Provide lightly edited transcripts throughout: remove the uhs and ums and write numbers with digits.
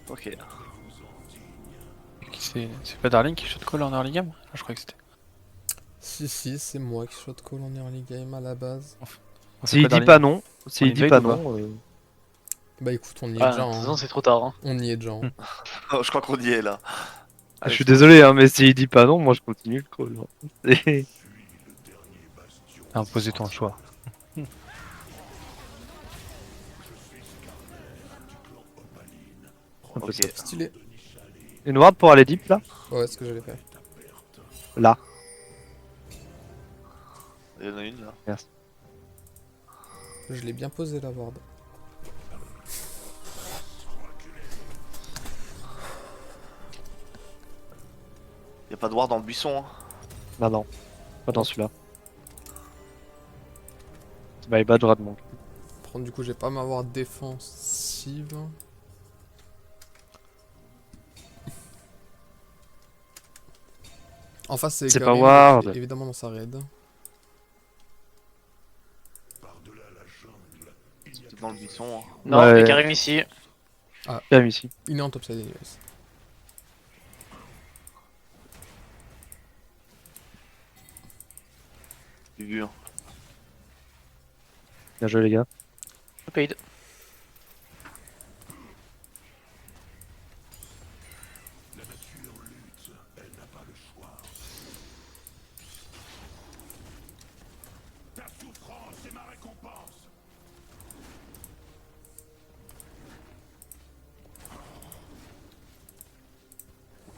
Ok. C'est pas Darling qui shot call en early game? Ah, je crois que c'était. Si, c'est moi qui shot call en early game à la base. On fait S'il quoi dit Darling? pas non, On s'il dit invade pas ou pas? non, Bah écoute, on y est Ah, déjà, de toute hein. façon, c'est trop tard. Hein. On y est déjà, hein. Oh, je crois qu'on y est là. je Allez, suis c'est parti. désolé, hein, mais s'il dit pas non, moi je continue le call. Hein. T'as imposé ton choix. Un peu Ok. ça. Stylé. Une ward pour aller deep là? Ouais, c'est ce que j'allais faire. Là. Il y en a une là. Merci. Je l'ai bien posé la ward. Y a pas de ward dans le buisson. Hein. Non, non, pas dans Non. celui-là. C'est my bad, je rate mon cul. Par contre, du coup, j'ai pas ma ward défensive. En face, c'est C'est pas Karim, ward. donc évidemment dans sa raid. C'est dans le buisson. Hein. Non, Ouais. il y a Karim ici. Calme ici. Il est en topside, anyways. J'ai vu. Hein. Bien joué les gars. Paid.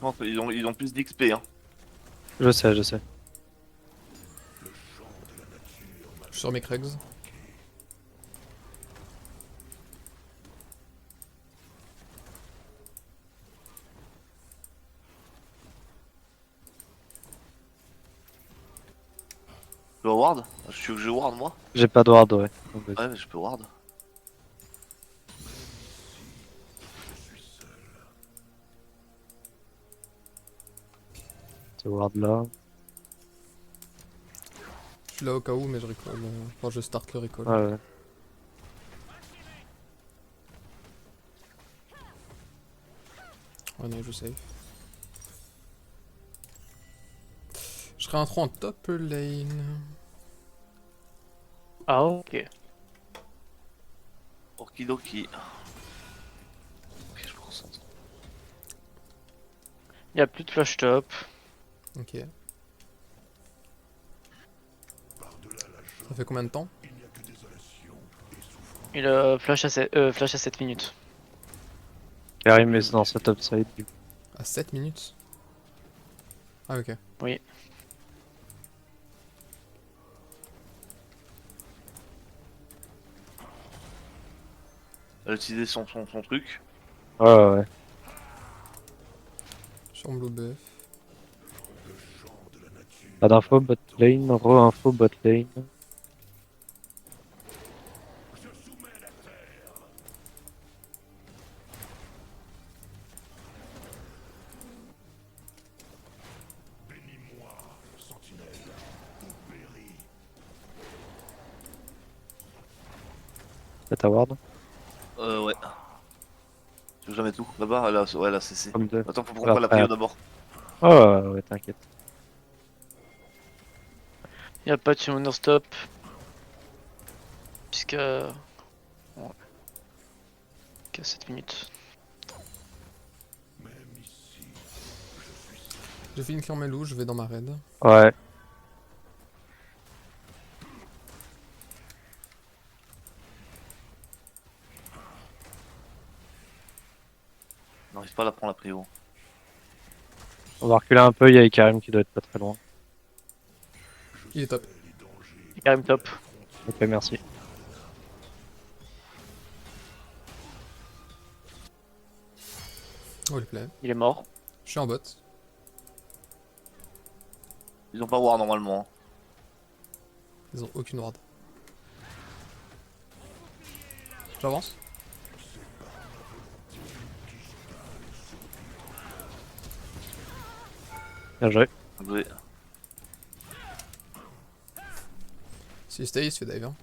Non, ils ont plus d'XP. Hein. Je sais, je sais. Je suis sur mes Kregs. Je peux ward. Je suis que je ward moi. J'ai pas de ward, ouais. Donc, Ouais, mais je peux ward. ce ward là. Je suis là au cas où, mais je recall. Enfin, je start le recall. Ouais, ouais. Ouais, non, je save. Je serai un 3 en top lane. Ah, ok. Okidoki. Ok, je me concentre. Il y a plus de flash top. Ok. Ça fait combien de temps? Il a flash à 7 minutes. Karim est dans sa top side du coup. À 7 minutes? Ah, ok. Oui. Elle a utilisé son truc. Ouais, ouais, ouais. Sur blue buff. Pas d'info bot lane, re-info bot lane. T'as ta ward? Ouais. Je veux jamais tout. Là-bas, là, ouais, là, c'est. Comme deux. Attends, faut prendre la Après, prio d'abord. Oh, ouais, ouais, t'inquiète. Il n'y a pas de summoner stop. Puisque. Ouais. Qu'à 7 minutes. J'ai fait une clear mes loups, je vais dans ma raid. Ouais. On n'arrive pas à la prendre la prio. On va reculer un peu, il y a Karim qui doit être pas très loin. Il est top. Il y a Karim top. Ok, merci. Oh, il plaît. Il est mort. Je suis en bot. Ils ont pas ward normalement. Hein. Ils ont aucune ward. J'avance. Bien joué. Oui. Si stay, il se fait dive. Hein.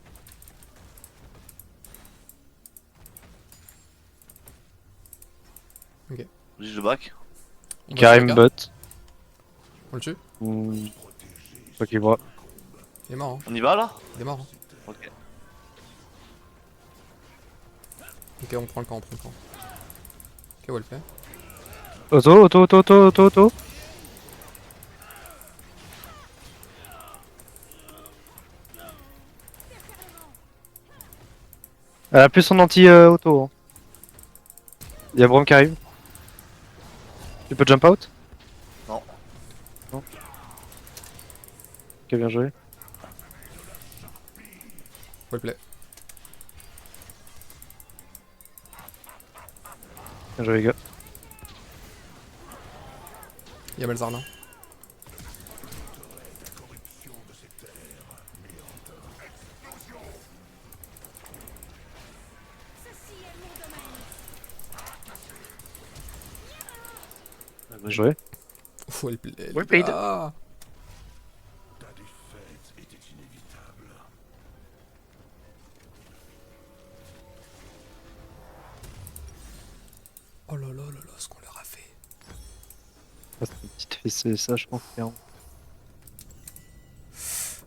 Vas-y, je le back. On va Karim sur bot. On le tue. Faut qu'il voit. Il est mort, hein. On y va là? Il est mort. Hein. Ok. Ok, on prend le camp, on prend le camp. Ok, on le fait. Auto. Elle a plus son anti-auto. Hein. Il y a Brom qui arrive. Tu peux jump out? Non. Non. Ok, bien joué. On le play. Bien joué les gars. Il y a Malzarna. Bien joué. Faut le play. Well played. Ah. Oh là là là là, ce qu'on leur a fait. Ah, c'est une petite fessée ça je pense bien.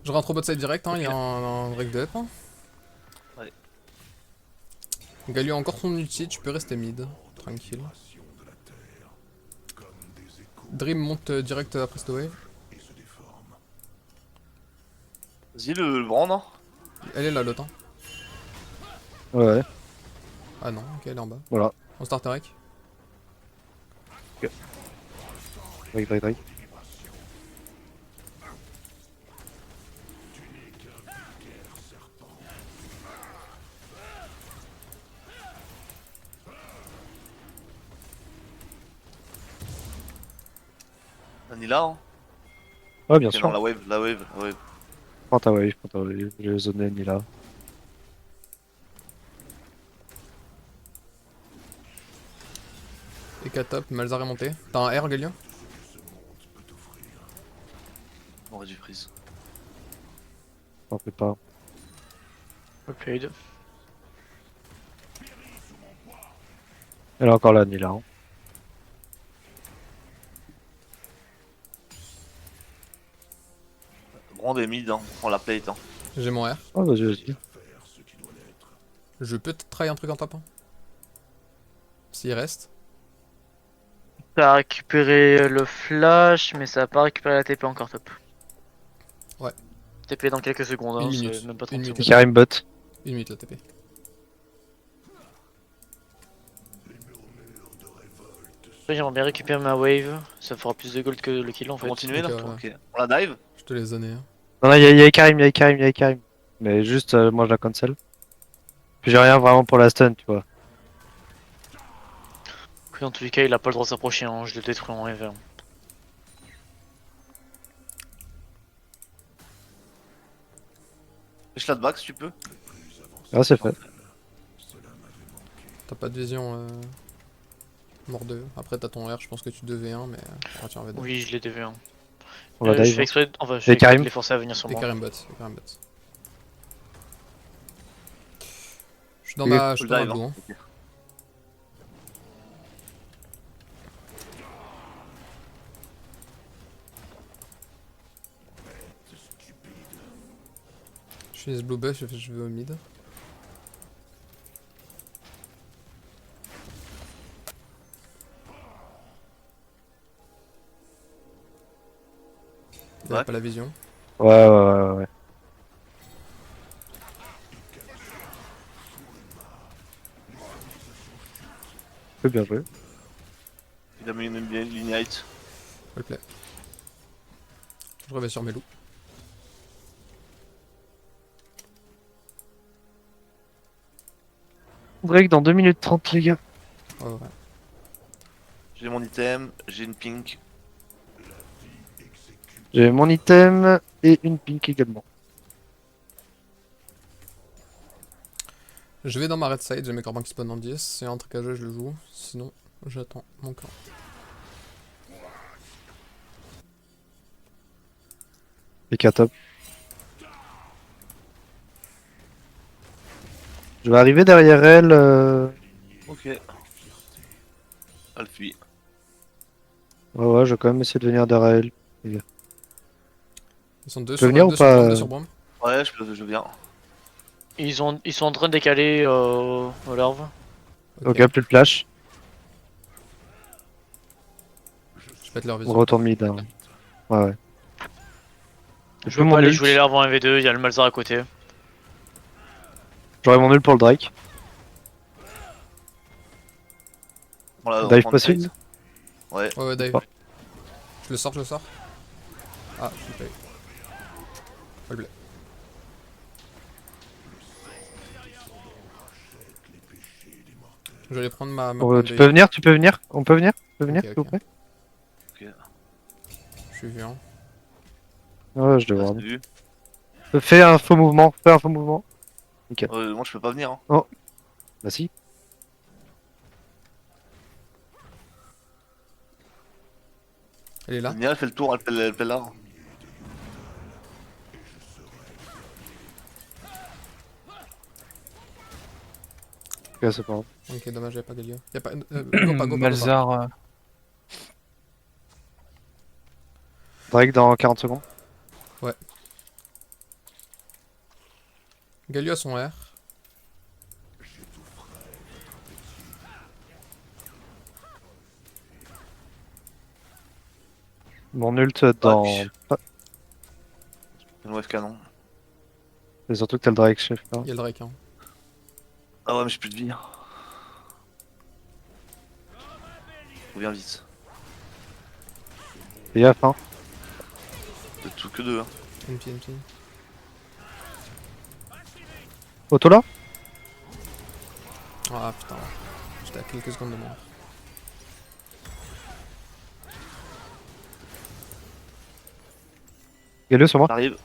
Je rentre au bot side direct, hein, il y a Ok. un break de up. Hein. Ouais. Galio a encore son ulti, tu peux rester mid. Tranquille. Dream monte direct après cette wave. Vas-y, le brand, non? Elle est là l'autre. Hein. Ouais. Ah non, ok, elle est en bas. Voilà. On start rec. Drake. On est là, hein? Ouais bien Ok, sûr. non, la wave. Prends ta wave. Je vais zoner ni là. Et 4 top, Malzar est monté. T'as un R, Galio? On aurait dû freeze. T'en fais pas. Well played. Elle est encore là ni là. Hein. Brand est mid, hein. On prend la plate, hein. J'ai mon R. Oh vas-y. Je peux te try un truc en top. Hein. S'il reste. Ça a récupéré le flash, mais ça a pas récupéré la TP encore top. Ouais. TP dans quelques secondes, hein, Une c'est minute. même pas Une 30 minute. secondes. Karim bot. Une minute la TP. Après, j'aimerais bien récupérer ma wave, ça fera plus de gold que le kill en Faut fait. continuer là? Ok, ouais. Ok. On la dive? Je te les zonné. Hein. Non, il y a Karim. Mais juste, moi je la cancel. Puis j'ai rien vraiment pour la stun, tu vois. Dans tous les cas, il a pas le droit de s'approcher, hein, je le détruis en wave. Fais la de back si tu peux. Ah, c'est fait. T'as pas de vision mort 2. Après t'as ton R, je pense que tu 2v1 mais retiens V2. Oui, je l'ai DV. Hein. On va Je dive. fais Hein. exprès, enfin, je Et fais exprès Karim de les forcer à venir sur Et moi. Karim bot. Je suis dans Et ma, je Full suis dans ma dive, blue. hein. Hein. Ok. Je finis ce blue buff, je vais au mid. Il a Ouais. pas la vision. Ouais. Peu bien joué. Il a mis une ignite. Faut le play. Je reviens sur mes loups. Drake dans 2 minutes 30 les gars. Ouais, ouais. J'ai mon item, j'ai une pink. J'ai mon item et une pink également. Je vais dans ma red side, j'ai mes corbins qui spawn en 10. S'il y a un truc à jouer, je le joue. Sinon, j'attends mon camp. Et K top. Je vais arriver derrière elle. Ok. Elle fuit. Ouais, je vais quand même essayer de venir derrière elle. Ils sont deux peux sur, venir ou deux sur pas, Brom, deux sur Brom. Ouais, je viens. Ils sont en train de décaler au larve. Ok, plus de flash. Je pète leur On vision. retourne mid. Hein. Ouais. J'ai Je plus veux mon pas aller ult. jouer les larves en 1v2, il y a le Malzar à côté. J'aurai mon ult pour le Drake. On la Dive reprend possible. direct. Ouais. Ouais, dive. Pas. Je le sors, je le sors. Ah, je l'ai pas eu. Oh, le blé. Je vais aller prendre ma pomme Tu de peux vie. venir, tu peux venir. On peut venir. Tu peux venir, Ok, s'il vous ok. plaît. Je suis vu, hein. Ouais, je Là, devrais. c'est vu. Fais un faux mouvement. Fais un faux mouvement. Nickel. Moi, je peux pas venir. Hein. Bah si. Elle est là. Nia, elle fait le tour, elle fait là. Ok, c'est pas grave. Ok, dommage, y'a pas Galio. Y'a pas. Go pas, go pas. Malzar. Drake dans 40 secondes. Galio a son R. Mon ult dans. puis- Ah, Une wave canon. c'est surtout que t'as le Drake chef là. Y'a le Drake, hein. Ah ouais, mais j'ai plus de vie. Reviens vite. Fais gaffe, hein. C'est tout que deux. Hein. MP. Auto là. Ah putain. J'étais à quelques secondes de mort. Galio sur moi. T'arrives.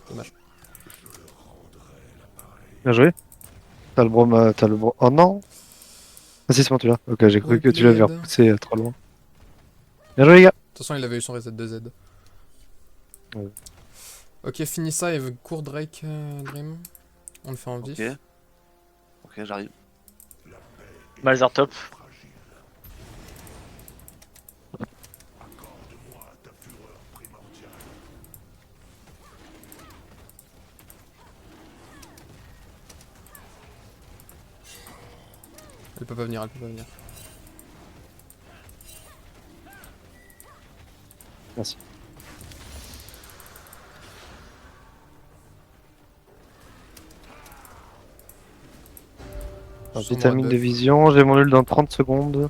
Dommage. Bien joué. T'as le Brom. T'as le Brom. Oh non. Ah si, c'est bon, tu l'as. Ok, j'ai cru que tu l'avais Bled. repoussé trop loin. Bien joué, les gars. De toute façon, il avait eu son reset de Z. Ouais. Ok, finis ça et cours Drake, Dream. On le fait en vif. Ok. Ok, j'arrive. Malzar top. Elle peut pas venir, elle peut pas venir. Merci. Alors, Sur moi, vitamine deux. de vision, j'ai mon ult dans 30 secondes.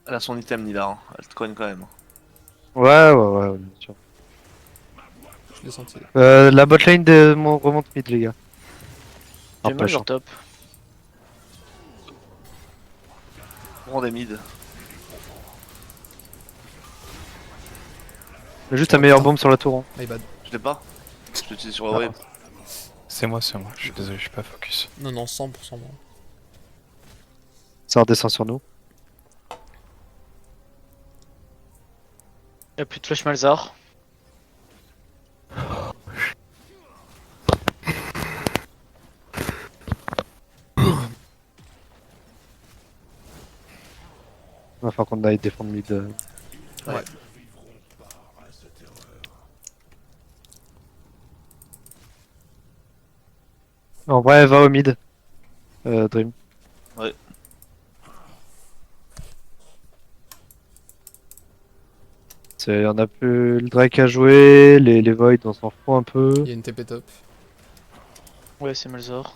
Elle a son item, Nila. Hein. Elle te cogne quand même. Ouais, bien sûr. Je l'ai senti. La botlane de mon remonte mid, les gars. J'ai Empêche, Malzar hein. top. Prends des mid. J'ai juste un meilleur bombe sur la tour. Hein. My bad. Je l'ai pas. Je l'utilise sur la Ah. wave. C'est moi. Je suis désolé, je suis pas focus. Non, 100% moi. Ça redescend sur nous. Y'a plus de flash Malzar. Il va falloir qu'on aille défendre mid. Ouais. En vrai, va au mid. Dream. Ouais. On a plus le Drake à jouer, les Void on s'en fout un peu. Il y a une TP top. Ouais, c'est Malzar.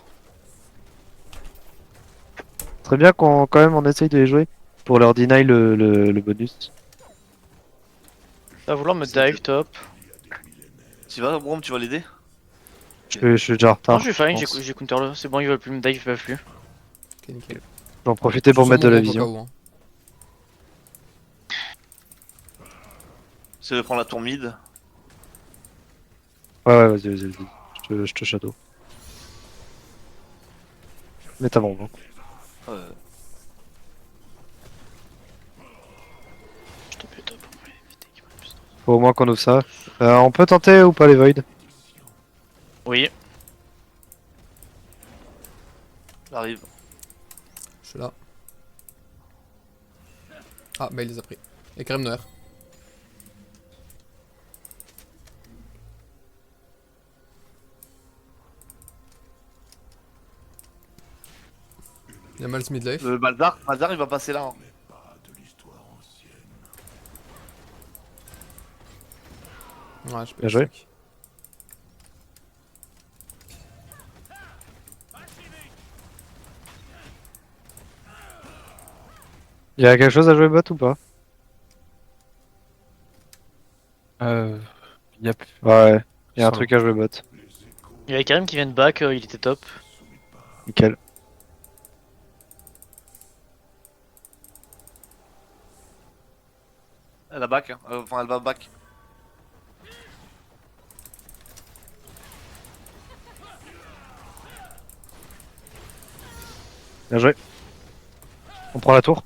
Très bien qu'on quand même on essaye de les jouer pour leur deny le bonus. Va vouloir me dive top. Tu vas, Brom, tu vas l'aider? Je suis déjà en retard. Non, je suis fine, je pense. j'ai counter là. C'est bon, ils veulent plus me dive, ils peuvent plus. Ok, nickel. Je vais en profiter pour Sur mettre de mon la groupe au vision. cas où, hein. C'est de prendre la tour mid. Ouais, vas-y. Je te shadow. Mets ta bombe. Hein. Ouais. Je te top pour éviter qu'il prenne plus de temps. Faut au moins qu'on ouvre ça. On peut tenter ou pas les void? Oui. J'arrive. Je suis là. Ah, bah il les a pris. Et Karim Noer. Il y a Miles Midlife. Le Malzar il va passer là. Hein. Ouais, je peux Bien joué. stack. Y'a quelque chose à jouer bot ou pas? Yep. Ouais, y'a un Sur truc à jouer bot. Il y avait Karim qui vient de back, il était top. Nickel. Elle a back. Hein. Enfin, elle va back. Bien joué. On prend la tour.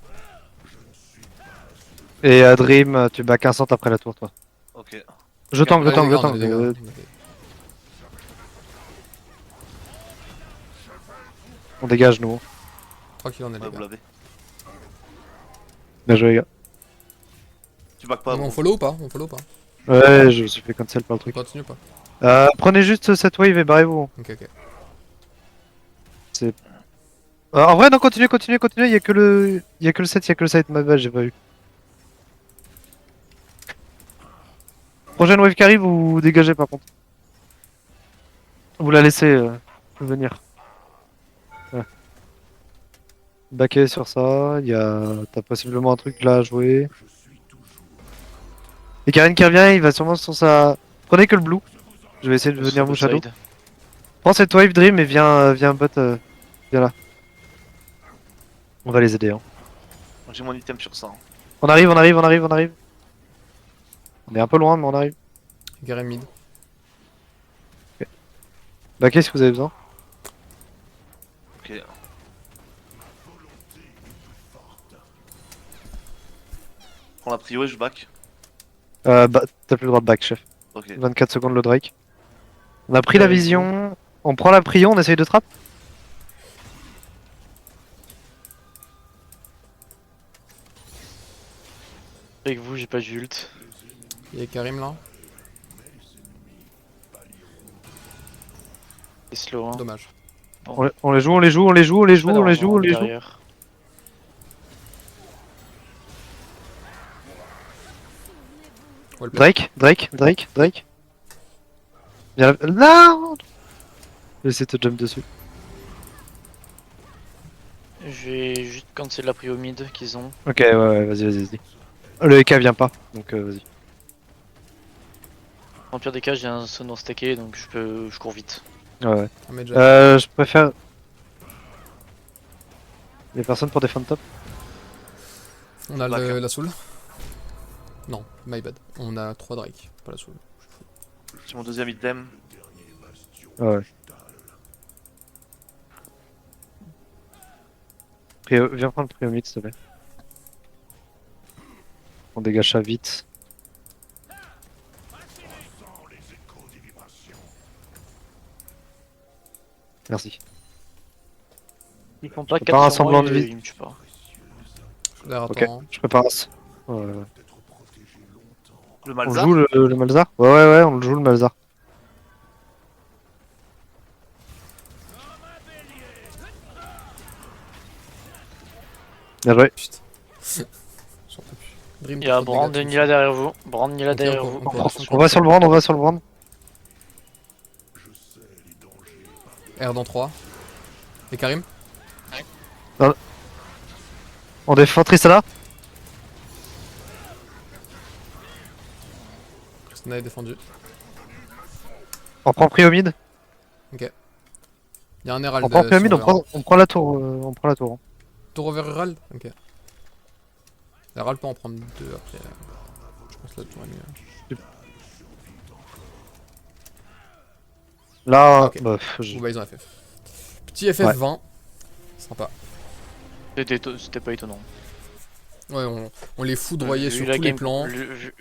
Et Dream, tu back un centre après la tour, toi. Ok. Je tank, je Allez, tank, les je gars, on a tank. des dégâts, on a des- On dégage, nous. Tranquille, on est Ouais, les vous gars. l'avez. Bien joué, les gars. Tu back pas. On gros. follow ou pas? On follow ou pas? Ouais, je me suis fait cancel par le On truc. continue ou pas? Prenez juste cette wave et barrez-vous. Ok, ok. En vrai, non, continuez, continuez, continuez. Y'a que le. Y'a que le 7, y'a que le 7. Ma bad, j'ai pas vu. Prochaine wave qui arrive, vous dégagez par contre. Vous la laissez venir. Ouais. Backer sur ça. T'as possiblement un truc là à jouer. Et Karen qui revient, il va sûrement sur sa. Prenez que le blue. Je vais essayer de venir vous shadow. Side. Prends cette wave Dream et viens bot. Viens là. On va les aider. Hein. J'ai mon item sur ça. Hein. On arrive, on arrive, on arrive, on arrive. On est un peu loin, mais on arrive. Karim mid. Backer si vous avez besoin. Ok. Prends la prio et je back. T'as plus le droit de back, chef. Ok. 24 secondes le Drake. On a pris la vision. On prend la prio, on essaye de trap. Avec vous, j'ai pas d'ult. Il y a Karim là. C'est slow, hein. Dommage. On les joue, on les joue, on les joue, on les joue, on les joue, on les joue. Derrière. Wallplay. Drake, Drake, Drake, Drake. Viens là. Non! Je vais essayer de te jump dessus. Je vais juste cancel la prio mid qu'ils ont. Ok, ouais, vas-y, vas-y, vas-y. Le EK vient pas, donc vas-y. En pire des cas, j'ai un son stacké donc je cours vite. Ouais. Un mage. Je préfère. Y'a personne pour défendre top? On a Back, hein. la soul. Non, my bad. On a 3 Drake, pas la soul. J'ai mon deuxième item. Ouais. Viens prendre le prio mid, s'il te plaît. On dégage ça vite. Merci. Ils font pas Je prépare un 4 sur moi, semblant de vie. ils me tuent pas. L'air Ok, attend. je prépare un. Le On Malzar. joue le Malzar? Ouais, on le joue le Malzar. Bien joué. Putain. J'en peux plus. Dream, Il y a trop de Brand dégâts, Nila derrière vous. Brand Nila Ok, derrière on vous. peut dessus, On va sur le brand, on va sur le brand. R dans 3. Et Karim? On défend Tristana. Christina est défendu. On prend prio mid. Il y a un Herald. On prend prio mid, sur Herald. on prend la tour. On prend la tour. Tour over Herald? Ok. Herald peut en prendre 2 après. Je pense que la tour est mieux. Là, Ok. bah, Ou bah ils ont FF. Petit FF 20. Sympa. C'était pas étonnant. Ouais, on les foudroyait Vu sur la tous les game- plans. vu